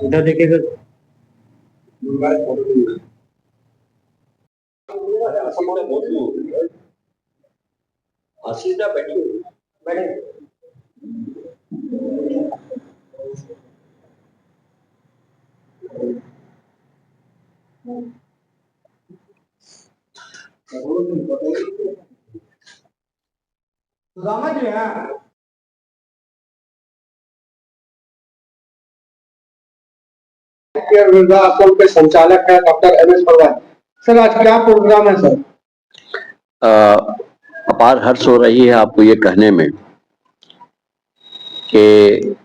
इधर देखिएगा। आशीष बैठिए बैठे। समझ लिया। वृद्धाश्रम के संचालक है डॉक्टर एम.एस. परवान। सर आज क्या प्रोग्राम है सर? अपार हर्ष हो रही है आपको ये कहने में कि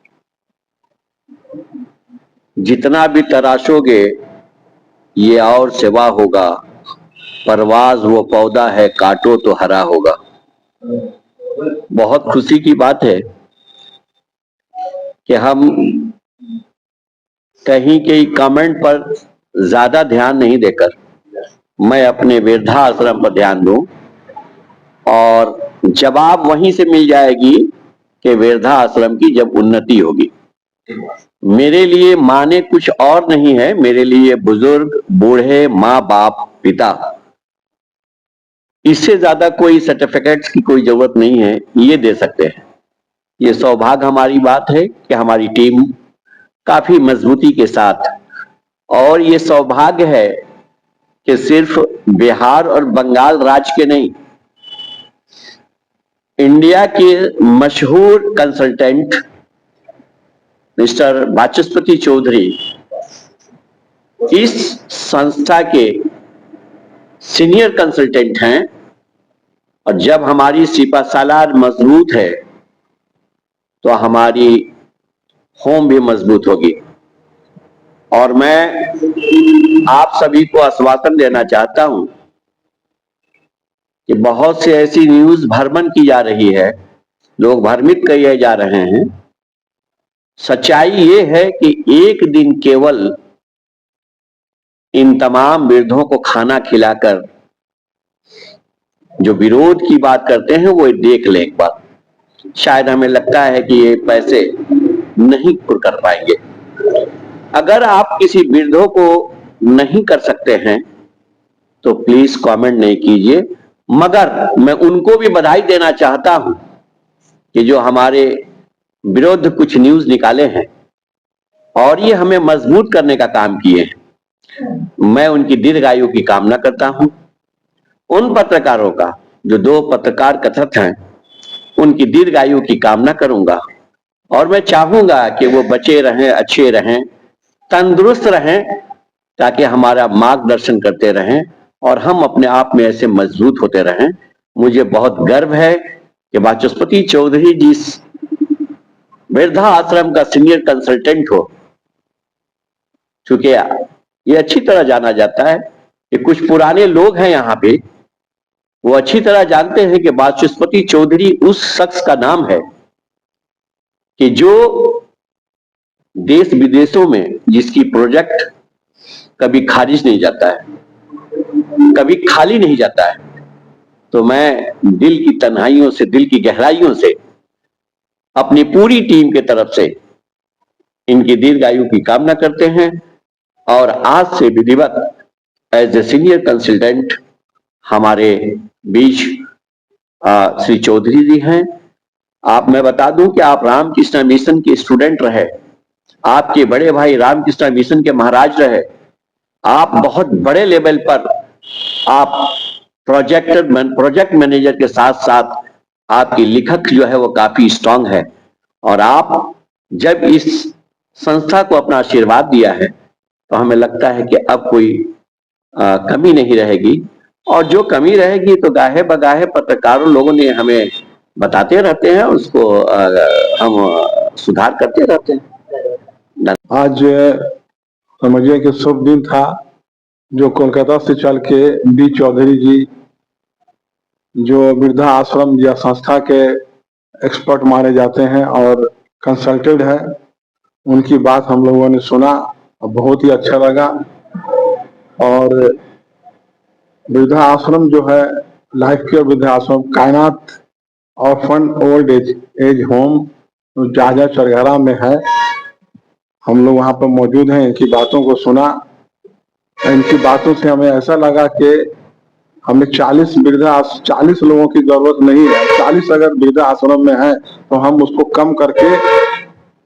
जितना भी तराशोगे ये और सेवा होगा, परवाज वो पौधा है काटो तो हरा होगा। बहुत खुशी की बात है कि हम कहीं के कमेंट पर ज्यादा ध्यान नहीं देकर मैं अपने वृद्धाश्रम पर ध्यान दूं और जवाब वहीं से मिल जाएगी कि वृद्धाश्रम की जब उन्नति होगी। मेरे लिए माने कुछ और नहीं है, मेरे लिए बुजुर्ग, बूढ़े, माँ बाप, पिता, इससे ज्यादा कोई सर्टिफिकेट्स की कोई जरूरत नहीं है, ये दे सकते हैं। ये सौभाग्य हमारी बात है कि हमारी टीम काफी मजबूती के साथ, और ये सौभाग्य है कि सिर्फ बिहार और बंगाल राज्य के नहीं, इंडिया के मशहूर कंसल्टेंट मिस्टर वाचस्पति चौधरी इस संस्था के सीनियर कंसल्टेंट हैं, और जब हमारी सिपहसालार मजबूत है तो हमारी होम भी मजबूत होगी। और मैं आप सभी को आश्वासन देना चाहता हूं कि बहुत से ऐसी न्यूज भ्रमण की जा रही है, लोग भ्रमित किए जा रहे हैं। सच्चाई ये है कि एक दिन केवल इन तमाम वृद्धों को खाना खिलाकर जो विरोध की बात करते हैं वो देख लें एक बार। शायद हमें लगता है कि ये पैसे नहीं पूरे कर पाएंगे। अगर आप किसी वृद्धों को नहीं कर सकते हैं तो प्लीज कमेंट नहीं कीजिए, मगर मैं उनको भी बधाई देना चाहता हूं कि जो हमारे विरुद्ध कुछ न्यूज निकाले हैं और ये हमें मजबूत करने का काम किए हैं। मैं उनकी दीर्घायु की कामना करता हूं। उन पत्रकारों का जो 2 पत्रकार कथित हैं, उनकी दीर्घायु की कामना करूंगा, और मैं चाहूंगा कि वो बचे रहें, अच्छे रहें, तंदुरुस्त रहें, ताकि हमारा मार्गदर्शन करते रहें और हम अपने आप में ऐसे मजबूत होते रहें। मुझे बहुत गर्व है कि वाचस्पति चौधरी जी वृद्धा आश्रम का सीनियर कंसल्टेंट हो, क्योंकि ये अच्छी तरह जाना जाता है कि कुछ पुराने लोग हैं यहाँ पे, वो अच्छी तरह जानते हैं कि वाचस्पति चौधरी उस शख्स का नाम है कि जो देश विदेशों में जिसकी प्रोजेक्ट कभी खारिज नहीं जाता है, कभी खाली नहीं जाता है। तो मैं दिल की तन्हाइयों से, दिल की गहराइयों से अपनी पूरी टीम के तरफ से इनकी दीर्घायु की कामना करते हैं, और आज से विधिवत एज ए सीनियर कंसल्टेंट हमारे बीच श्री चौधरी जी हैं। मैं बता दूं कि आप रामकृष्ण मिशन के स्टूडेंट रहे, आपके बड़े भाई रामकृष्ण मिशन के महाराज रहे, आप बहुत बड़े लेवल पर आप प्रोजेक्ट मैनेजर के साथ साथ आपकी लिखक जो है वो काफी स्ट्रांग है, और आप जब इस संस्था को अपना आशीर्वाद दिया है तो हमें लगता है कि अब कोई कमी नहीं रहेगी, और जो कमी रहेगी तो गाहे बगाहे पत्रकारों लोगों ने हमें बताते रहते हैं, उसको हम सुधार करते रहते हैं। आज समझिए कि शुभ दिन था, जो कोलकाता से चल के बी चौधरी जी जो वृद्धा आश्रम या संस्था के एक्सपर्ट माने जाते हैं और कंसल्टेंट है, उनकी बात हम लोगों ने सुना और बहुत ही अच्छा लगा। और वृद्धा आश्रम जो है लाइफ केयर वृद्धाश्रम, कायनात ऑर्फन ओल्ड एज होम जाजा चरघरा में है। हम लोग वहाँ पर मौजूद हैं, इनकी बातों को सुना। इनकी बातों से हमें ऐसा लगा कि हमें 40 लोगों की जरूरत नहीं है। 40 अगर वृद्धा आश्रम में है तो हम उसको कम करके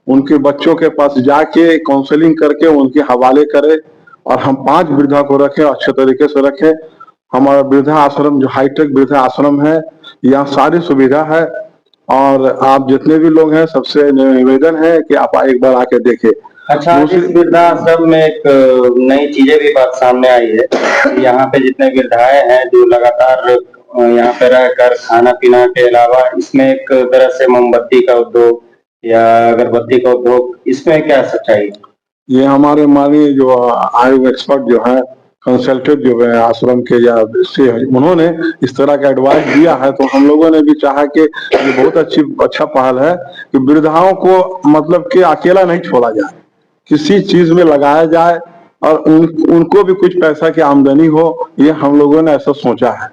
उनके बच्चों के पास जाके काउंसलिंग करके उनके हवाले करें और हम 5 वृद्धा को रखें, अच्छे तरीके से रखें। हमारा वृद्धा आश्रम जो हाईटेक वृद्धा आश्रम है, यहाँ सारी सुविधा है। और आप जितने भी लोग हैं सबसे निवेदन है कि आप एक बार आके देखें। अच्छा, आज इस वृद्धाश्रम में एक नई चीजें भी बात सामने आई है कि यहाँ पे जितने वृद्धाएं हैं जो लगातार यहाँ पे रहकर खाना पीना के अलावा इसमें एक तरह से मोमबत्ती का उद्योग या अगरबत्ती का उद्योग, इसमें क्या सच्चाई है? ये हमारे माननीय जो आयु एक्सपर्ट जो है, कंसल्टेंट जो है आश्रम के या से, उन्होंने इस तरह का एडवाइस दिया है। तो हम लोगों ने भी चाहा कि ये बहुत अच्छा पहल है कि वृद्धाओं को मतलब कि अकेला नहीं छोड़ा जाए, किसी चीज में लगाया जाए और उनको भी कुछ पैसा की आमदनी हो। ये हम लोगों ने ऐसा सोचा है।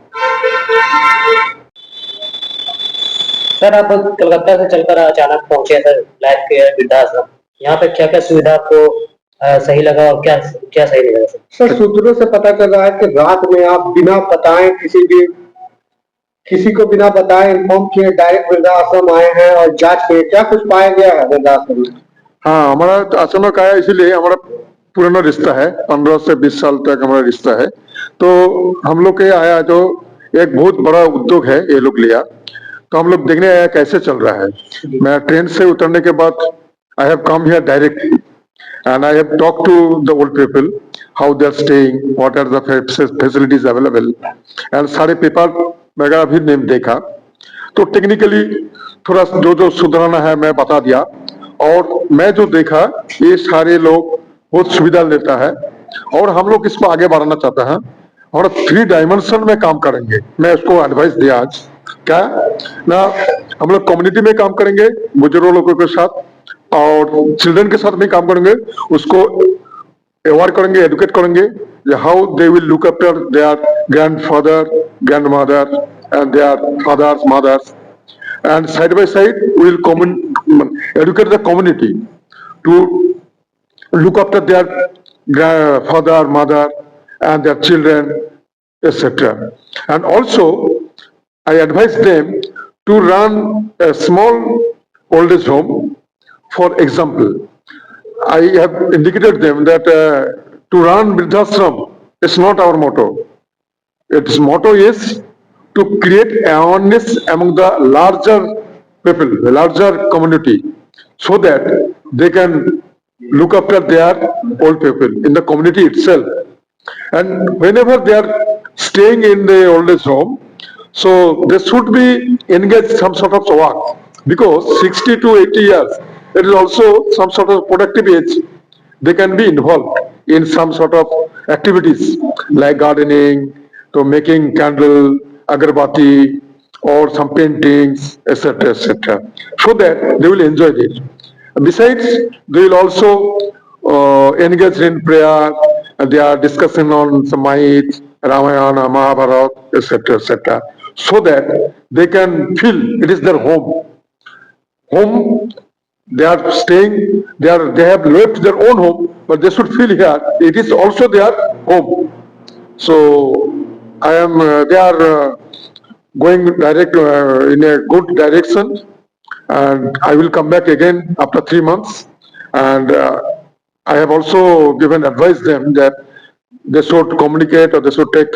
सर, आप कलकत्ता से चलकर अचानक पहुंचे सर लाइफ केयर वृद्धाश्रम, यहाँ पे क्या क्या सुविधा आपको सही लगा और क्या क्या सही लगा सर? सर, सूत्रों से पता चल रहा है कि रात में आप बिना बताए किसी को बिना बताए इन्फॉर्म किए डायरेक्ट वृद्धाश्रम आए हैं और जांच किए। क्या कुछ पाया गया है वृद्धाश्रम में? हाँ, हमारा तो आश्रम का है, इसीलिए हमारा पुराना रिश्ता है, 15 से 20 साल तक हमारा रिश्ता है। तो हम लोग के आया तो एक बहुत बड़ा उद्योग है ये लोग लिया, तो हम लोग देखने आया कैसे चल रहा है। मैं ट्रेन से उतरने के बाद I have come here directly and I have talked to the old people, how they are staying, what are the facilities available, and सारे पेपर वगैरह भी नहीं देखा। तो टेक्निकली थोड़ा जो सुधारना है मैं बता दिया, और मैं जो देखा ये सारे लोग बहुत सुविधा लेता है और हम लोग इसको आगे बढ़ाना चाहता है और 3 डायमेंशन में काम करेंगे। मैं उसको एडवाइस दिया आज क्या ना, हम लोग कम्युनिटी में काम करेंगे बुजुर्ग लोगों के साथ और चिल्ड्रन के साथ में काम करेंगे, उसको अवेयर करेंगे, एडुकेट करेंगे how they will look after their grandfather, grandmother and their fathers, mothers, and side by side we will educate the community to look after their father, mother and their children, etc. And also I advise them to run a small old age home. For example, I have indicated them that to run Vridhashram is not our motto. Its motto is to create awareness among the larger people, the larger community, so that they can look after their old people in the community itself. And whenever they are staying in the old age home, so they should be engaged some sort of work, because 60 to 80 years, it is also some sort of productive age. They can be involved in some sort of activities like gardening, to making candle, agarbatti, or some paintings, etc., etc., so that they will enjoy it. Besides, they will also engage in prayer. They are discussing on Samait, Ramayana, Mahabharata, etc., etc., so that they can feel it is their home. Home, they are staying, they have left their own home, but they should feel here it is also their home. So they are going direct in a good direction, and I will come back again after 3 months, and I have also given advice them that they should communicate or they should take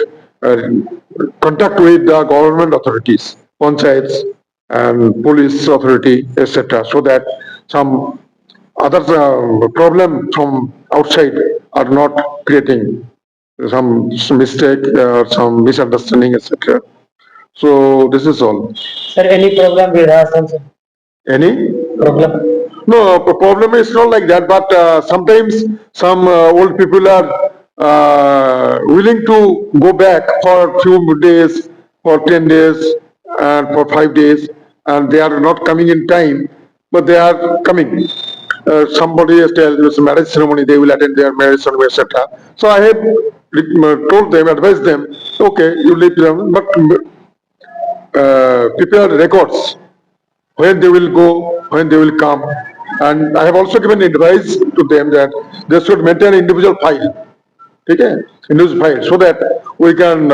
contact with the government authorities, panchayats and police authority, etc., so that some other problem from outside are not creating some mistake or some misunderstanding, etc. So this is all. Sir, any problem with Vridhashram, sir? Any Problem? No, problem is not like that, but sometimes some old people are willing to go back for a few days, for 10 days and for 5 days, and they are not coming in time, but they are coming. Somebody has told marriage ceremony, they will attend their marriage ceremony, etc. So I have told them, advised them, okay, you leave them, but prepared records when they will go, when they will come, and I have also given advice to them that they should maintain individual file. ठीक है, individual file, so that we can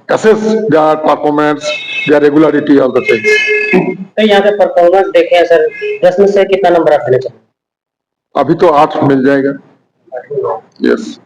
assess their performance, their regularity, all the things. तो यहाँ पे performance देखे हैं sir, 10 में से कितना नंबर आप देना चाहेंगे? अभी तो 8 मिल जाएगा. Yes.